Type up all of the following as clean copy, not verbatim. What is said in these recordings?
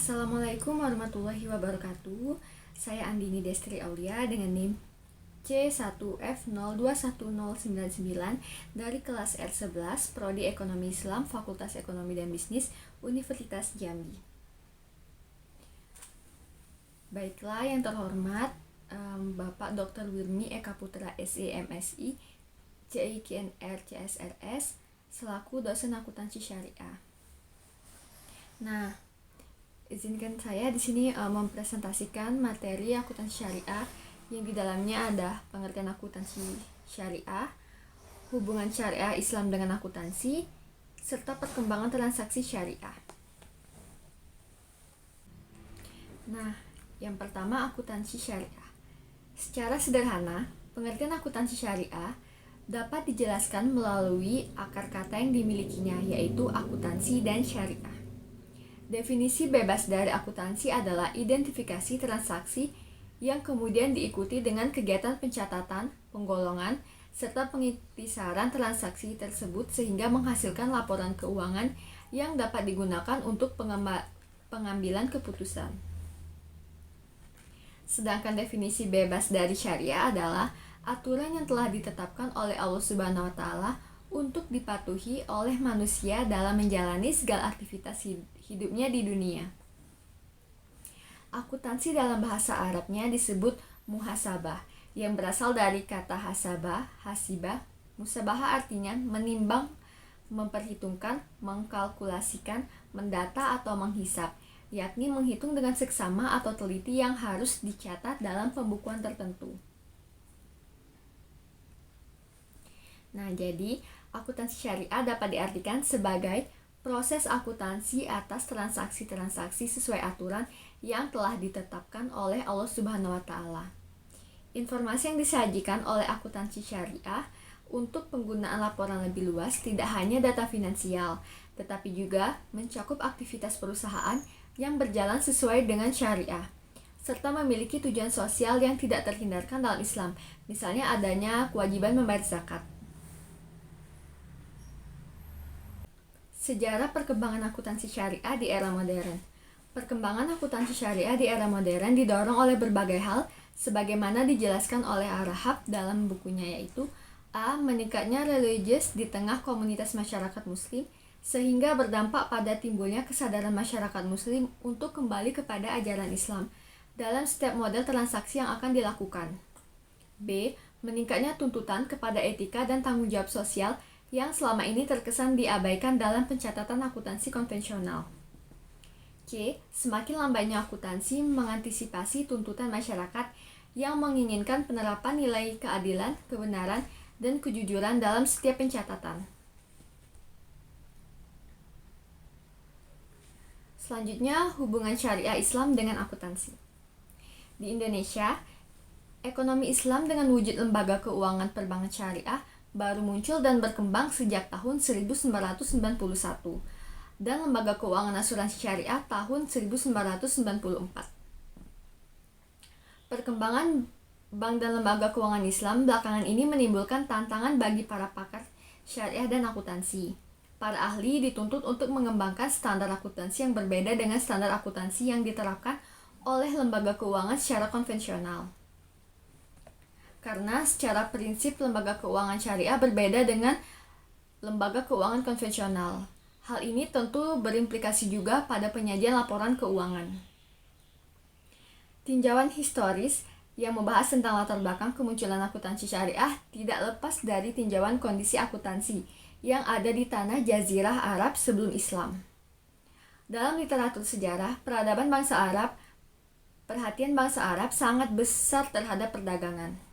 Assalamualaikum warahmatullahi wabarakatuh. Saya Andini Destri Aulia dengan NIM C1F021099 dari kelas R11 Prodi Ekonomi Islam Fakultas Ekonomi dan Bisnis Universitas Jambi. Baiklah yang terhormat Bapak Dr. Wirni Eka Putra SE MSI CIKNR CSRS selaku dosen akuntansi syariah. Nah, izinkan saya di sini mempresentasikan materi akuntansi syariah yang di dalamnya ada pengertian akuntansi syariah, hubungan syariah Islam dengan akuntansi, serta perkembangan transaksi syariah. Nah, yang pertama akuntansi syariah. Secara sederhana, pengertian akuntansi syariah dapat dijelaskan melalui akar kata yang dimilikinya, yaitu akuntansi dan syariah. Definisi bebas dari akuntansi adalah identifikasi transaksi yang kemudian diikuti dengan kegiatan pencatatan, penggolongan, serta pengiktisaran transaksi tersebut sehingga menghasilkan laporan keuangan yang dapat digunakan untuk pengambilan keputusan. Sedangkan definisi bebas dari syariah adalah aturan yang telah ditetapkan oleh Allah Subhanahu wa Ta'ala untuk dipatuhi oleh manusia dalam menjalani segala aktivitas hidupnya di dunia. Akuntansi dalam bahasa Arabnya disebut muhasabah, yang berasal dari kata hasabah, hasibah. Musabahah artinya menimbang, memperhitungkan, mengkalkulasikan, mendata atau menghisap, yakni menghitung dengan seksama atau teliti yang harus dicatat dalam pembukuan tertentu. Nah, jadi akuntansi syariah dapat diartikan sebagai proses akuntansi atas transaksi-transaksi sesuai aturan yang telah ditetapkan oleh Allah Subhanahu wa Ta'ala. Informasi yang disajikan oleh akuntansi syariah untuk penggunaan laporan lebih luas tidak hanya data finansial, tetapi juga mencakup aktivitas perusahaan yang berjalan sesuai dengan syariah, serta memiliki tujuan sosial yang tidak terhindarkan dalam Islam, misalnya adanya kewajiban membayar zakat. Sejarah perkembangan akuntansi syariah di era modern. Perkembangan akuntansi syariah di era modern didorong oleh berbagai hal sebagaimana dijelaskan oleh Ar-Rahab dalam bukunya, yaitu A. Meningkatnya religius di tengah komunitas masyarakat muslim sehingga berdampak pada timbulnya kesadaran masyarakat muslim untuk kembali kepada ajaran Islam dalam setiap model transaksi yang akan dilakukan. B. Meningkatnya tuntutan kepada etika dan tanggung jawab sosial yang selama ini terkesan diabaikan dalam pencatatan akuntansi konvensional. C. Semakin lambatnya akuntansi mengantisipasi tuntutan masyarakat yang menginginkan penerapan nilai keadilan, kebenaran, dan kejujuran dalam setiap pencatatan. Selanjutnya, hubungan syariah Islam dengan akuntansi. Di Indonesia, ekonomi Islam dengan wujud lembaga keuangan perbankan syariah baru muncul dan berkembang sejak tahun 1991 dan lembaga keuangan asuransi syariah tahun 1994. Perkembangan bank dan lembaga keuangan Islam belakangan ini menimbulkan tantangan bagi para pakar syariah dan akuntansi. Para ahli dituntut untuk mengembangkan standar akuntansi yang berbeda dengan standar akuntansi yang diterapkan oleh lembaga keuangan secara konvensional. Karena secara prinsip lembaga keuangan syariah berbeda dengan lembaga keuangan konvensional. Hal ini tentu berimplikasi juga pada penyajian laporan keuangan. Tinjauan historis yang membahas tentang latar belakang kemunculan akuntansi syariah tidak lepas dari tinjauan kondisi akuntansi yang ada di tanah Jazirah Arab sebelum Islam. Dalam literatur sejarah peradaban bangsa Arab, perhatian bangsa Arab sangat besar terhadap perdagangan.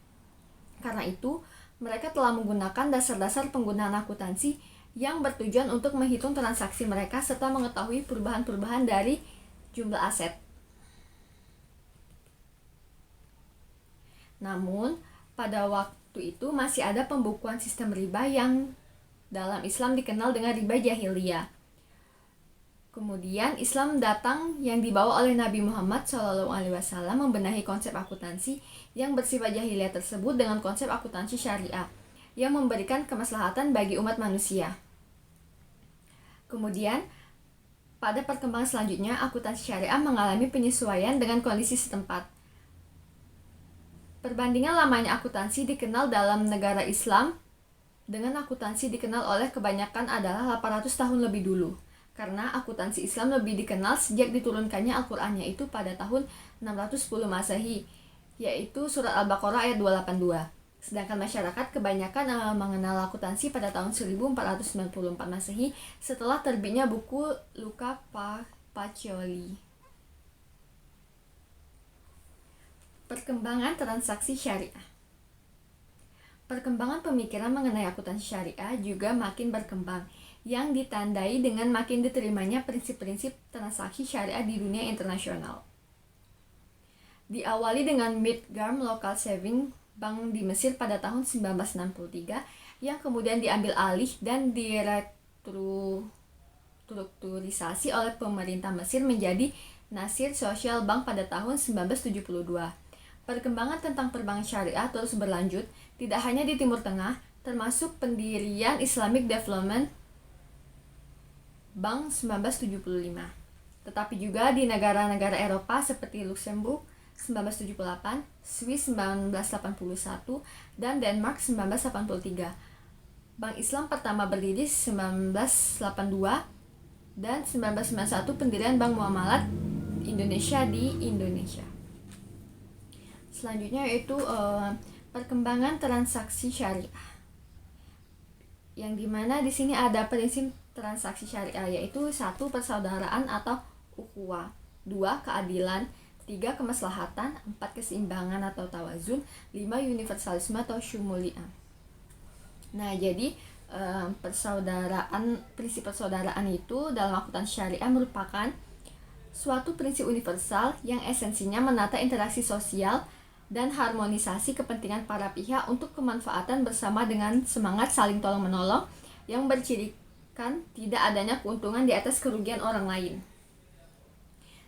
Karena itu, mereka telah menggunakan dasar-dasar penggunaan akuntansi yang bertujuan untuk menghitung transaksi mereka serta mengetahui perubahan-perubahan dari jumlah aset. Namun, pada waktu itu masih ada pembukuan sistem riba yang dalam Islam dikenal dengan riba jahiliyah. Kemudian Islam datang yang dibawa oleh Nabi Muhammad SAW membenahi konsep akuntansi yang bersifat jahiliyah tersebut dengan konsep akuntansi syariah yang memberikan kemaslahatan bagi umat manusia. Kemudian Pada perkembangan selanjutnya, akuntansi syariah mengalami penyesuaian dengan kondisi setempat. Perbandingan lamanya akuntansi dikenal dalam negara Islam dengan akuntansi dikenal oleh kebanyakan adalah 800 tahun lebih dulu. Karena akuntansi Islam lebih dikenal sejak diturunkannya Al-Qur'an, yaitu pada tahun 610 Masehi, yaitu surat Al-Baqarah ayat 282. Sedangkan masyarakat kebanyakan mengenal akuntansi pada tahun 1494 Masehi setelah terbitnya buku Luca Pacioli. Perkembangan transaksi syariah. Perkembangan pemikiran mengenai akuntansi syariah juga makin berkembang, yang ditandai dengan makin diterimanya prinsip-prinsip transaksi syariah di dunia internasional. Diawali dengan Midgam Local Saving Bank di Mesir pada tahun 1963, yang kemudian diambil alih dan direstrukturisasi oleh pemerintah Mesir menjadi Nasir Social Bank pada tahun 1972. Perkembangan tentang perbankan syariah terus berlanjut, tidak hanya di Timur Tengah, termasuk pendirian Islamic Development Bank 1975, tetapi juga di negara-negara Eropa seperti Luxembourg 1978, Swiss 1981, dan Denmark 1983. Bank Islam pertama berdiri 1982 dan 1991 pendirian Bank Muamalat Indonesia di Indonesia. Selanjutnya yaitu perkembangan transaksi syariah, yang dimana di sini ada prinsip transaksi syariah, yaitu 1. Persaudaraan atau ukhuwah, 2. Keadilan, 3. Kemaslahatan, 4. Keseimbangan atau tawazun, 5. Universalisme atau syumuliyah. Nah, jadi prinsip persaudaraan itu dalam akuntansi syariah merupakan suatu prinsip universal yang esensinya menata interaksi sosial dan harmonisasi kepentingan para pihak untuk kemanfaatan bersama dengan semangat saling tolong-menolong yang bercirikan tidak adanya keuntungan di atas kerugian orang lain.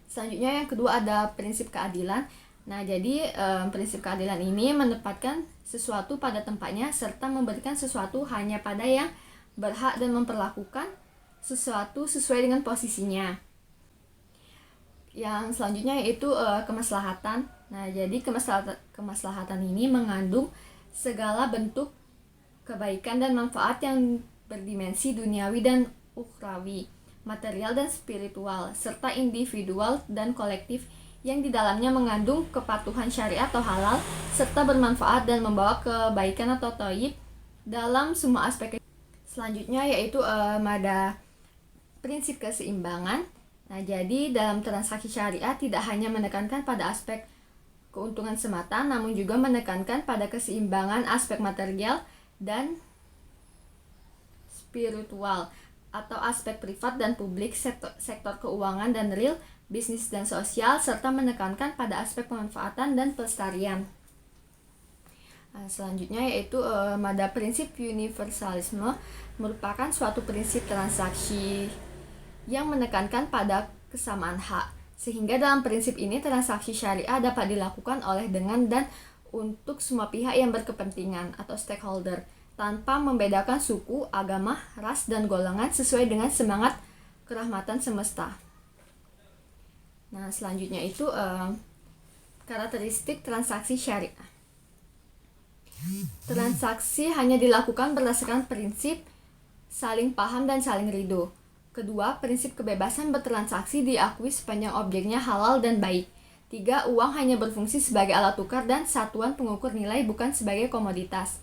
Selanjutnya yang kedua ada prinsip keadilan. Nah, jadi prinsip keadilan ini menempatkan sesuatu pada tempatnya serta memberikan sesuatu hanya pada yang berhak dan memperlakukan sesuatu sesuai dengan posisinya. Yang selanjutnya yaitu kemaslahatan. Nah, jadi kemaslahatan ini mengandung segala bentuk kebaikan dan manfaat yang berdimensi duniawi dan ukhrawi, material dan spiritual, serta individual dan kolektif yang di dalamnya mengandung kepatuhan syariat atau halal, serta bermanfaat dan membawa kebaikan atau thayyib dalam semua aspek. Selanjutnya yaitu ada prinsip keseimbangan. Nah, jadi dalam transaksi syariah tidak hanya menekankan pada aspek keuntungan semata, namun juga menekankan pada keseimbangan aspek material dan spiritual atau aspek privat dan publik, sektor keuangan dan real, bisnis dan sosial, serta menekankan pada aspek pemanfaatan dan pelestarian. Nah, selanjutnya yaitu ada prinsip universalisme, merupakan suatu prinsip transaksi yang menekankan pada kesamaan hak, sehingga dalam prinsip ini transaksi syariah dapat dilakukan oleh dengan dan untuk semua pihak yang berkepentingan atau stakeholder, tanpa membedakan suku, agama, ras, dan golongan sesuai dengan semangat kerahmatan semesta. Nah, selanjutnya itu karakteristik transaksi syariah. Transaksi hanya dilakukan berdasarkan prinsip saling paham dan saling ridho. Kedua, prinsip kebebasan bertransaksi diakui sepanjang objeknya halal dan baik. 3. Uang hanya berfungsi sebagai alat tukar dan satuan pengukur nilai, bukan sebagai komoditas.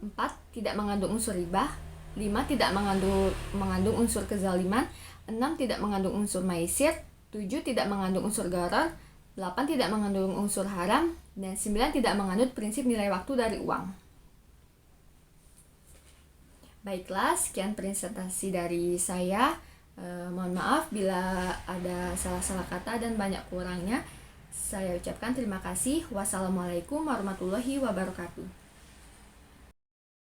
4. Tidak mengandung unsur riba. 5. Tidak mengandung unsur kezaliman. 6. Tidak mengandung unsur maisir. 7. Tidak mengandung unsur gharar. 8. Tidak mengandung unsur haram. Dan 9. Tidak menganut prinsip nilai waktu dari uang. Baiklah, sekian presentasi dari saya. Mohon maaf bila ada salah-salah kata dan banyak kurangnya. Saya ucapkan terima kasih. Wassalamualaikum warahmatullahi wabarakatuh.